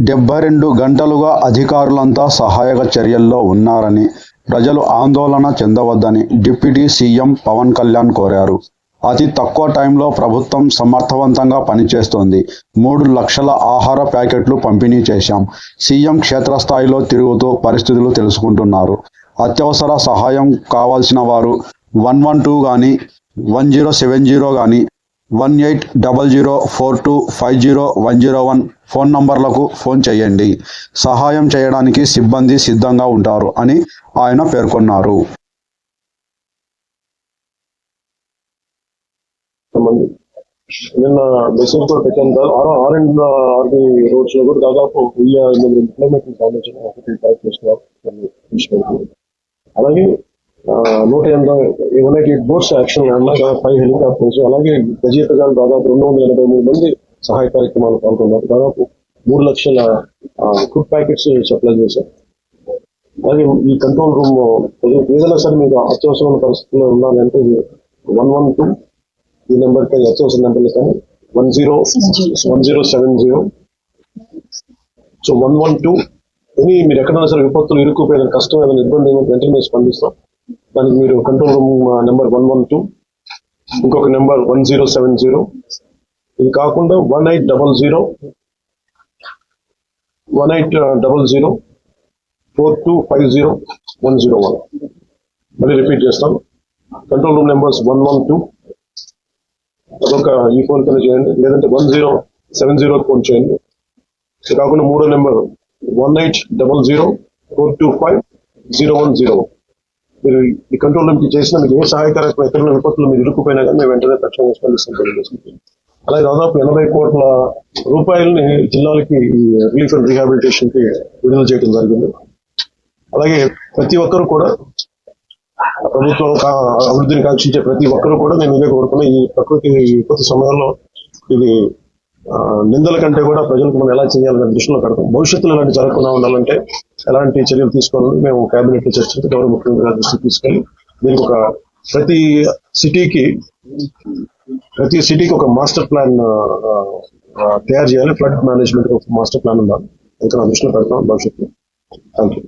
72 గంటలుగా అధికారులంతా సహాయక చర్యల్లో ఉన్నారని, ప్రజలు ఆందోళన చెందవద్దని డిప్యూటీ సీఎం పవన్ కళ్యాణ్ కోరారు. అతి తక్కువ టైంలో ప్రభుత్వం సమర్థవంతంగా పనిచేస్తోంది. 3 లక్షల ఆహార ప్యాకెట్లు పంపిణీ చేశాం. సీఎం క్షేత్రస్థాయిలో తిరుగుతూ పరిస్థితులు తెలుసుకుంటున్నారు. అత్యవసర సహాయం కావాల్సిన వారు 112 కానీ 1070 కానీ 180042500101 ఫోన్ నంబర్లకు ఫోన్ చేయండి. సహాయం చేయడానికి సిబ్బంది సిద్ధంగా ఉంటారు అని ఆయన పేర్కొన్నారు. నిన్న మెసేజ్ కూడా పెట్టాను. ఆర్ఎండ్బి రోడ్స్ లో కూడా దాదాపు 1000 కిలోమీటర్లకు సంబంధించిన ఒకటి కలెక్ట్ చేస్తున్నారు. అలాగే 188 బోట్స్ యాక్షన్ 5 హెలికాప్టర్స్, అలాగే రచయితగాలు దాదాపు 283 మంది సహాయ కార్యక్రమాలు పాల్గొన్నారు. దాదాపు 3 లక్షల ఫుడ్ ప్యాకెట్స్ సప్లై చేశారు. అలాగే ఈ కంట్రోల్ రూమ్ ఏదైనా సరే మీకు అత్యవసరమైన పరిస్థితుల్లో ఉండాలంటే 112 ఈ నెంబర్ కానీ అత్యవసర నెంబర్లు కానీ 1070. సో 112 మీరు ఎక్కడైనా సరే విపత్తులు ఇరుక్కుపోయిన కష్టం ఏదైనా ఇబ్బంది వెంటనే స్పందిస్తాం. దానికి మీరు కంట్రోల్ రూమ్ నెంబర్ 112, ఇంకొక నెంబర్ 1070, ఇది కాకుండా 180042500101. మళ్ళీ రిపీట్ చేస్తాం. కంట్రోల్ రూమ్ నెంబర్స్ 112, అదొక ఈ ఫోన్ కన్నా చేయండి, లేదంటే 1070 ఫోన్ చేయండి. ఇది కాకుండా మూడో నెంబర్ 180042500101. మీరు ఈ కంట్రోల్ రూమ్కి చేసిన మీకు ఏ సహాయకారక ఎక్కడ విపత్తులు మీరు ఇరుక్కుపోయినా కానీ మేము వెంటనే తక్షణంగా స్పందిస్తాం. అలాగే దాదాపు 80 కోట్ల రూపాయలని జిల్లాలకి రిలీఫ్ అండ్ రీహాబిలిటేషన్ కి విడుదల చేయడం జరిగింది. అలాగే ప్రతి ఒక్కరు కూడా ప్రభుత్వం అభివృద్ధిని కాంక్షించే ప్రతి ఒక్కరు కూడా నేను ఇదే కోరుకున్నా. ఈ ప్రకృతి విపత్తు సమయంలో ఇది నిందల కంటే కూడా ప్రజలకు మనం ఎలా చేయాలనే దృష్టిలో పెడతాం. భవిష్యత్తులో ఇలాంటి జరగకుండా ఉండాలంటే ఎలాంటి చర్యలు తీసుకోవాలని మేము కేబినెట్ లో చర్చించి గౌరవ ముఖ్యమంత్రి గారి దృష్టికి తీసుకెళ్ళి దీనికి ఒక ప్రతి సిటీకి ఒక మాస్టర్ ప్లాన్ తయారు చేయాలి. ఫ్లడ్ మేనేజ్మెంట్ ఒక మాస్టర్ ప్లాన్ ఉండాలి. ఇంకా నా దృష్టిలో పెడతాం భవిష్యత్తులో. Thank you.